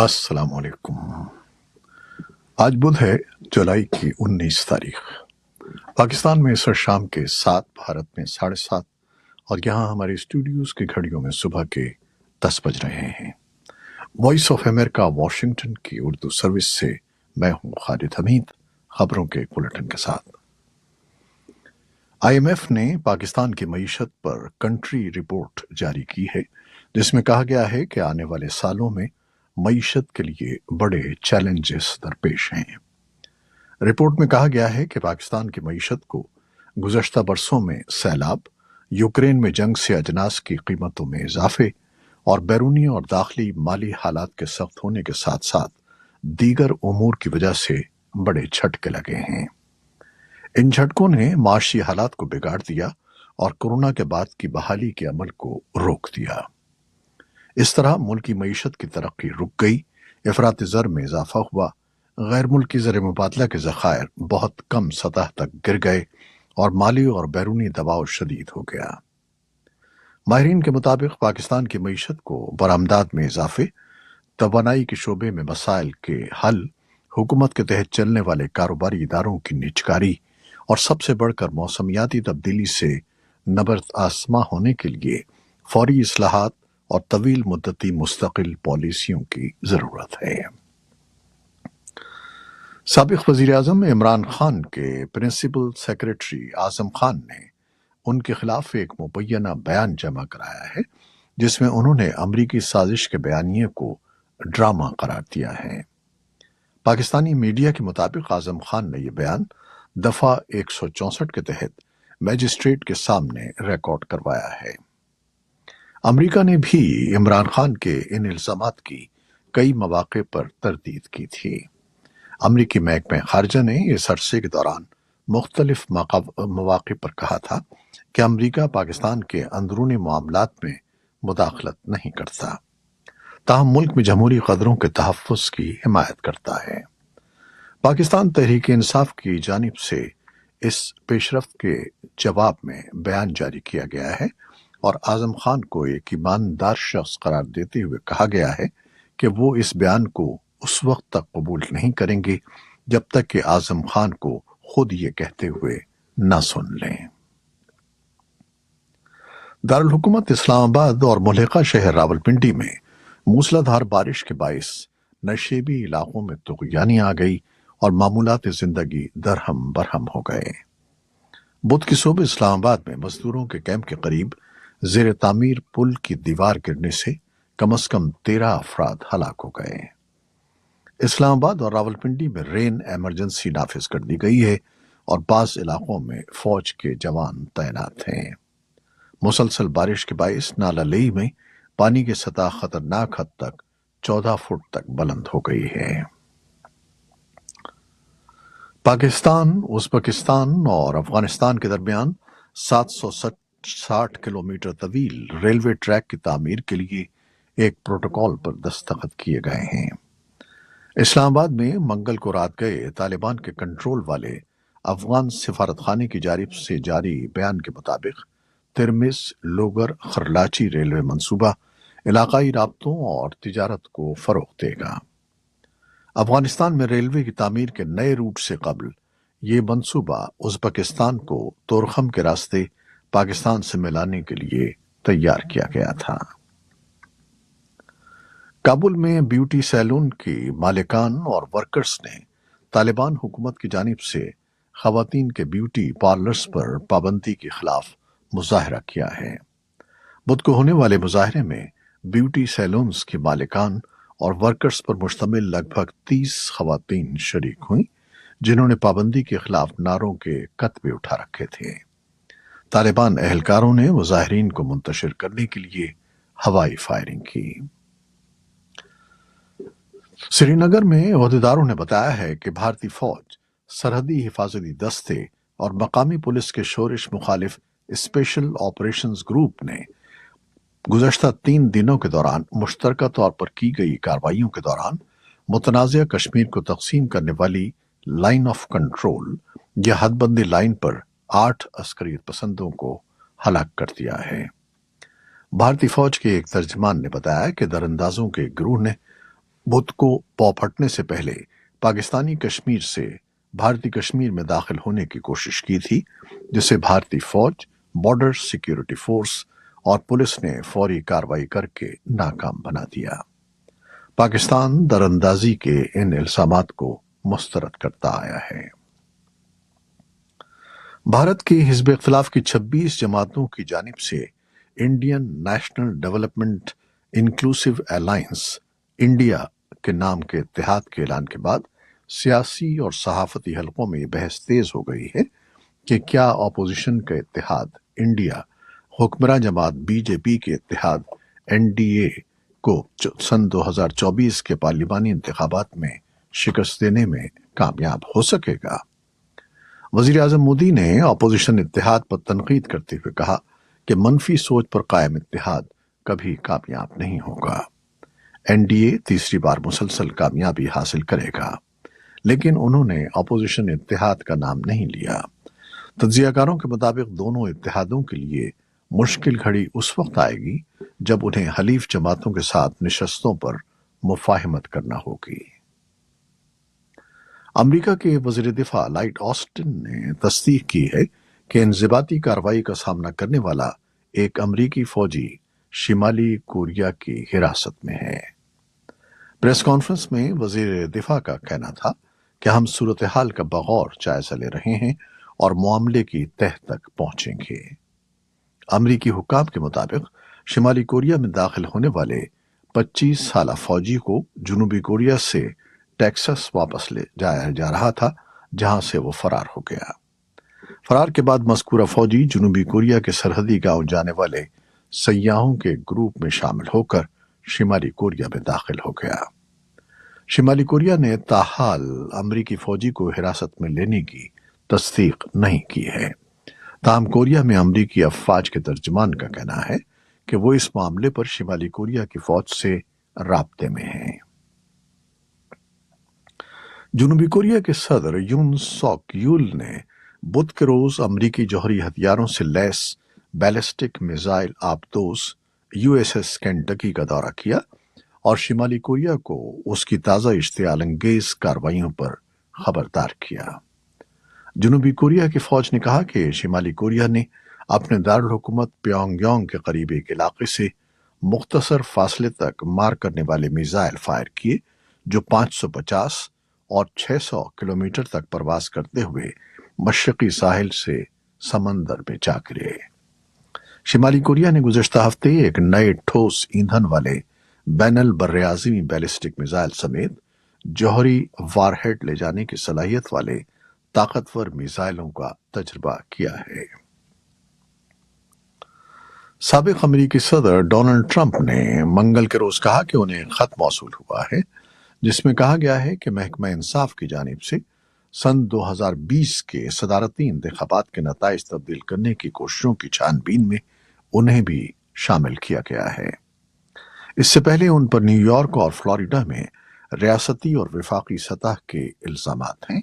अस्सलाम वालेकुम। आज बुध है, जुलाई की 19 तारीख। पाकिस्तान में इस वक्त शाम के 7, भारत में 7:30 और यहाँ हमारे स्टूडियोज की घड़ियों में सुबह के 10 बज रहे हैं। वॉइस ऑफ अमेरिका वॉशिंगटन की उर्दू सर्विस से मैं हूँ खालिद हमीद, खबरों के बुलेटिन के साथ। IMF ने पाकिस्तान की मईशत पर कंट्री रिपोर्ट जारी की है, जिसमें कहा गया है कि आने वाले सालों में मईशत के लिए बड़े चैलेंजेस दरपेश हैं। रिपोर्ट में कहा गया है कि पाकिस्तान की मईशत को गुज़श्ता बरसों में सैलाब, यूक्रेन में जंग से अजनास की कीमतों में इजाफे और बैरूनी और दाखिली माली हालात के सख्त होने के साथ साथ दीगर उमूर की वजह से बड़े झटके लगे हैं। इन झटकों ने माशी हालात को बिगाड़ दिया और कोरोना के बाद की बहाली के अमल को रोक दिया। इस तरह मुल्क की मईशत की तरक्की रुक गई, इफरात ज़र में इजाफा हुआ, गैर मुल्की ज़र मुबादला के ज़खायर बहुत कम सतह तक गिर गए और माली और बैरूनी दबाव शदीद हो गया। माहिरीन के मुताबिक पाकिस्तान की मईशत को बरामदात में इजाफे, तवानाई के शोबे में मसाइल के हल, हुकूमत के तहत चलने वाले कारोबारी इदारों की निजकारी और सबसे बढ़कर मौसमियाती तब्दीली से नबर्द आसमां होने के लिए फौरी इस्लाहात और तवील मुद्दती मुस्तकिल पॉलिसियों की जरूरत है। साबिक वजीर आजम इमरान खान के प्रिंसिपल सेक्रेटरी आजम खान ने उनके खिलाफ एक मुबैना बयान जमा कराया है, जिसमें उन्होंने अमरीकी साजिश के बयानिए को ड्रामा करार दिया है। पाकिस्तानी मीडिया के मुताबिक आजम खान ने यह बयान दफा 164 के तहत मैजिस्ट्रेट के सामने रिकॉर्ड करवाया है। अमेरिका ने भी इमरान खान के इन इल्जामात की कई मौके पर तरदीद की थी। अमरीकी महकमे खारजा ने इस अरसे के दौरान मुख्तलिफ मौके पर कहा था कि अमरीका पाकिस्तान के अंदरूनी मामलात में मुदाखलत नहीं करता, ताहम मुल्क में जमहूरी कदरों के तहफ़्फ़ुज़ की हिमायत करता है। पाकिस्तान तहरीक इंसाफ की जानिब से इस पेशरफ्त के जवाब में बयान जारी किया गया है और आजम खान को एक ईमानदार शख्स करार देते हुए कहा गया है कि वो इस बयान को उस वक्त तक कबूल नहीं करेंगे जब तक कि आजम खान को खुद ये कहते हुए न सुन लें। दारुल हुकूमत इस्लामाबाद और मुल्हिका शहर रावलपिंडी में मूसलाधार बारिश के बाइस नशेबी इलाकों में तुग़यानी आ गई और मामूलात जिंदगी दरहम बरहम हो गए। बुध की सुबह इस्लामाबाद में मजदूरों के कैंप के करीब ज़ेर तामीर पुल की दीवार गिरने से कम से कम 13 अफराद हलाक हो गए। इस्लामाबाद और रावलपिंडी में रेन एमरजेंसी नाफिज कर दी गई है और बाज़ इलाकों में फौज के जवान तैनात हैं। मुसलसल बारिश के बाइस नाला लेई में पानी की सतह खतरनाक हद तक 14 फुट तक बुलंद हो गई है। पाकिस्तान, उज़्बेकिस्तान और अफगानिस्तान के दरमियान 760 किलोमीटर तवील रेलवे ट्रैक की तामीर के लिए एक प्रोटोकॉल पर दस्तखत किए गए हैं। इस्लामाबाद में मंगल को रात गए तालिबान के कंट्रोल वाले अफगान सिफारतखाने की जानिब से जारी बयान के मुताबिक तिरमिस लोगर खरलाची रेलवे मंसूबा इलाकाई राब्तों और तिजारत को फरोग देगा। अफगानिस्तान में रेलवे की तामीर के नए रूट से कबल ये मंसूबा उज़्बेकिस्तान को तोरखम के रास्ते पाकिस्तान से मिलाने के लिए तैयार किया गया था। काबुल में ब्यूटी सैलून की मालिकान और वर्कर्स ने तालिबान हुकूमत की जानिब से खवातीन के ब्यूटी पार्लर्स पर पाबंदी के खिलाफ मुजाहरा किया है। बुध को होने वाले मुजाहरे में ब्यूटी सैलून्स की मालिकान और वर्कर्स पर मुश्तमिल लगभग 30 खवातीन शरीक हुई, जिन्होंने पाबंदी के खिलाफ नारों के कतबे उठा रखे थे। तालिबान एहलकारों ने मुजाहिरीन को मुंतशिर करने के लिए हवाई फायरिंग की। श्रीनगर में ओहदेदारों ने बताया है कि भारतीय फौज, सरहदी हिफाजती दस्ते और मकामी पुलिस के शोरिश मुखालिफ स्पेशल ऑपरेशंस ग्रुप ने गुज़श्ता 3 दिनों के दौरान मुश्तरका तौर पर की गई कार्रवाइयों के दौरान मुतनाज़िया कश्मीर को तकसीम करने वाली लाइन ऑफ कंट्रोल या हदबंदी लाइन पर 8 अस्करियत पसंदों को हलाक कर दिया है। भारतीय फौज के एक तर्जमान ने बताया कि दरअंदाजों के गिरोह ने بدھ کو پاؤ پھٹنے سے پہلے پاکستانی کشمیر سے بھارتی کشمیر میں داخل ہونے کی کوشش کی تھی، جسے بھارتی فوج، بارڈر سیکیورٹی فورس اور پولیس نے فوری کارروائی کر کے ناکام بنا دیا۔ پاکستان دراندازی کے ان الزامات کو مسترد کرتا آیا ہے۔ بھارت کی حزب اختلاف کی 26 جماعتوں کی جانب سے Indian national development inclusive alliance India کے نام کے اتحاد کے اعلان کے بعد سیاسی اور صحافتی حلقوں میں یہ بحث تیز ہو گئی ہے کہ کیا اپوزیشن کا اتحاد انڈیا حکمراں جماعت بی جے پی کے اتحاد این ڈی اے کو سن 2024 کے پارلیمانی انتخابات میں شکست دینے میں کامیاب ہو سکے گا؟ وزیر اعظم مودی نے اپوزیشن اتحاد پر تنقید کرتے ہوئے کہا کہ منفی سوچ پر قائم اتحاد کبھی کامیاب نہیں ہوگا۔ این ڈی اے تیسری بار مسلسل کامیابی حاصل کرے گا، لیکن انہوں نے اپوزیشن اتحاد کا نام نہیں لیا۔ تجزیہ کاروں کے مطابق دونوں اتحادوں کے لیے مشکل گھڑی اس وقت آئے گی جب انہیں حلیف جماعتوں کے ساتھ نشستوں پر مفاہمت کرنا ہوگی۔ امریکہ کے وزیر دفاع لائٹ آسٹن نے تصدیق کی ہے کہ انضباطی کارروائی کا سامنا کرنے والا ایک امریکی فوجی شمالی کوریا کی حراست میں ہے۔ پریس کانفرنس میں وزیر دفاع کا کہنا تھا کہ ہم صورتحال کا بغور جائزہ لے رہے ہیں اور معاملے کی تہہ تک پہنچیں گے۔ امریکی حکام کے مطابق شمالی کوریا میں داخل ہونے والے 25 سالہ فوجی کو جنوبی کوریا سے ٹیکساس واپس لے جایا جا رہا تھا، جہاں سے وہ فرار ہو گیا۔ فرار کے بعد مذکورہ فوجی جنوبی کوریا کے سرحدی گاؤں جانے والے سیاحوں کے گروپ میں شامل ہو کر شمالی کوریا میں داخل ہو گیا۔ شمالی کوریا نے تاحال امریکی فوجی کو حراست میں لینے کی تصدیق نہیں کی ہے۔ تاہم کوریا میں امریکی افواج کے ترجمان کا کہنا ہے کہ وہ اس معاملے پر شمالی کوریا کی فوج سے رابطے میں ہیں۔ جنوبی کوریا کے صدر یون سوک یول نے بدھ کے روز امریکی جوہری ہتھیاروں سے لیس بیلسٹک میزائل آبدوز یو ایس ایس کینٹکی کا دورہ کیا اور شمالی کوریا کو اس کی تازہ اشتعال انگیز کارروائیوں پر خبردار کیا۔ جنوبی کوریا کی فوج نے کہا کہ شمالی کوریا نے اپنے دارالحکومت پیونگ یانگ کے قریب ایک علاقے سے مختصر فاصلے تک مار کرنے والے میزائل فائر کیے جو 550 اور 600 کلومیٹر تک پرواز کرتے ہوئے مشرقی ساحل سے سمندر میں جا گرے۔ شمالی کوریا نے گزشتہ ہفتے ایک نئے ٹھوس ایندھن والے بین البراعظمی بیلسٹک میزائل سمیت جوہری وار ہیڈ لے جانے کی صلاحیت والے طاقتور میزائلوں کا تجربہ کیا ہے۔ سابق امریکی صدر ڈونلڈ ٹرمپ نے منگل کے روز کہا کہ انہیں خط موصول ہوا ہے جس میں کہا گیا ہے کہ محکمہ انصاف کی جانب سے سن 2020 کے صدارتی انتخابات کے نتائج تبدیل کرنے کی کوششوں کی چھان بین میں انہیں بھی شامل کیا گیا ہے۔ اس سے پہلے ان پر نیو یارک اور فلوریڈا میں ریاستی اور وفاقی سطح کے الزامات ہیں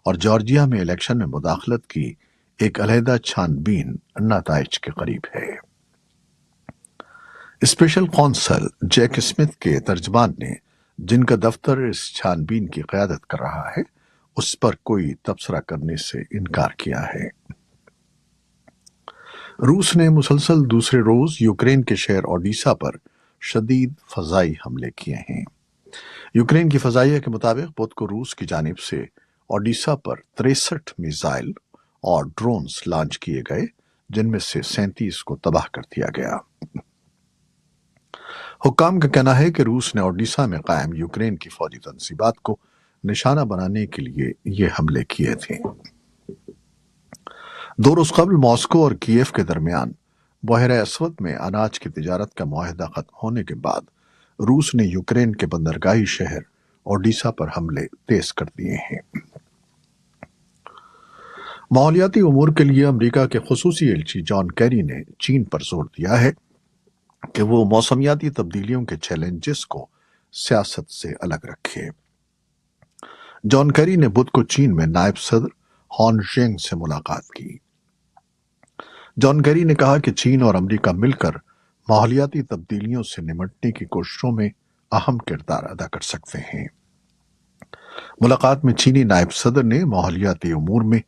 اور جارجیا میں الیکشن میں مداخلت کی ایک علیحدہ چھان بین نتائج کے قریب ہے۔ اسپیشل قونصل جیک اسمتھ کے ترجمان نے، جن کا دفتر اس چھان بین کی قیادت کر رہا ہے، اس پر کوئی تبصرہ کرنے سے انکار کیا ہے۔ روس نے مسلسل دوسرے روز یوکرین کے شہر اوڈیسا پر شدید فضائی حملے کیے ہیں۔ یوکرین کی فضائیہ کے مطابق بدھ کو روس کی جانب سے اوڈیسا پر 63 میزائل اور ڈرونز لانچ کیے گئے، جن میں سے 37 کو تباہ کر دیا گیا۔ حکام کا کہنا ہے کہ روس نے اوڈیسا میں قائم یوکرین کی فوجی تنصیبات کو نشانہ بنانے کے لیے یہ حملے کیے تھے۔ 2 روز قبل ماسکو اور کیف کے درمیان بحیرہ اسود میں اناج کی تجارت کا معاہدہ ختم ہونے کے بعد روس نے یوکرین کے بندرگاہی شہر اوڈیسا پر حملے تیز کر دیے ہیں۔ ماحولیاتی امور کے لیے امریکہ کے خصوصی ایلچی جان کیری نے چین پر زور دیا ہے کہ وہ موسمیاتی تبدیلیوں کے چیلنجز کو سیاست سے الگ رکھے۔ جان کیری نے بدھ کو چین میں نائب صدر ہان ژینگ سے ملاقات کی۔ جان کیری نے کہا کہ چین اور امریکہ مل کر ماحولیاتی تبدیلیوں سے نمٹنے کی کوششوں میں अहम किरदार अदा कर सकते हैं। मुलाकात में चीनी नायब सदर ने माहौलियाती उमूर में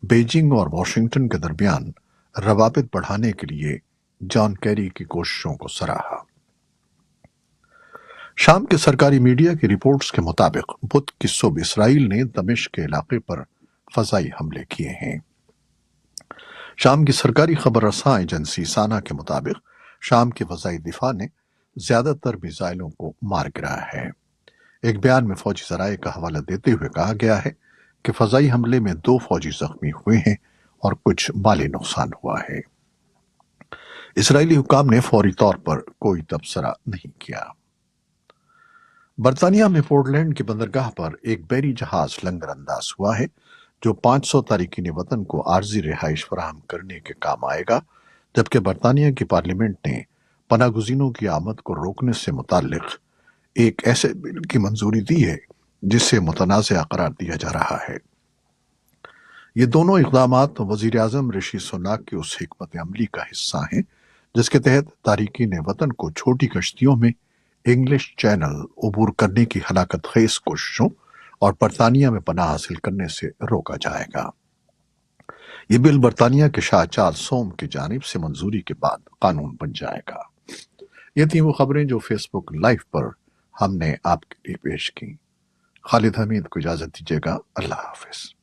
बीजिंग और वाशिंगटन के दरमियान रवाबित बढ़ाने के लिए जॉन कैरी की कोशिशों को सराहा। शाम के सरकारी मीडिया की रिपोर्ट्स के मुताबिक बुध की सुबह इसराइल ने दमिश्क के इलाके पर फजाई हमले किए हैं। शाम की सरकारी खबर रसां एजेंसी साना के मुताबिक शाम के फजाई दिफा ने ज्यादातर मिसाइलों को मार गिराया है। एक बयान में फौजी जराये का हवाला देते हुए कहा गया है कि फजाई हमले में 2 फौजी जख्मी हुए हैं और कुछ माली नुकसान हुआ है। इसराइली हुकाम ने फौरी तौर पर कोई तबसरा नहीं किया। बर्तानिया में पोर्टलैंड की बंदरगाह पर एक बहरी जहाज लंगर अंदाज हुआ है जो 500 तारिकीन वतन को आर्जी रिहाइश फराहम करने के काम आएगा, जबकि बर्तानिया की पार्लियामेंट ने पनागुजीनों की आमद को रोकने से मुताल्लिक एक ऐसे बिल की मंजूरी दी है जिसे मुतनाज़ा करार दिया जा रहा है। ये दोनों इक़दामात वज़ीर आज़म ऋषि सुनाक की उस हिकमत अमली का हिस्सा हैं जिसके तहत तारिकीन वतन को छोटी कश्तियों में इंग्लिश चैनल अबूर करने की हलाकत खेज कोशिशों और बरतानिया में पनाह हासिल करने से रोका जाएगा। ये बिल बरतानिया के शाह चार्ल्स सोम की जानिब से मंजूरी के बाद कानून बन जाएगा। ये थी वो खबरें जो फेसबुक लाइव पर हमने आपके लिए पेश की। खालिद हमीद को इजाजत दीजिएगा। अल्लाह हाफिज।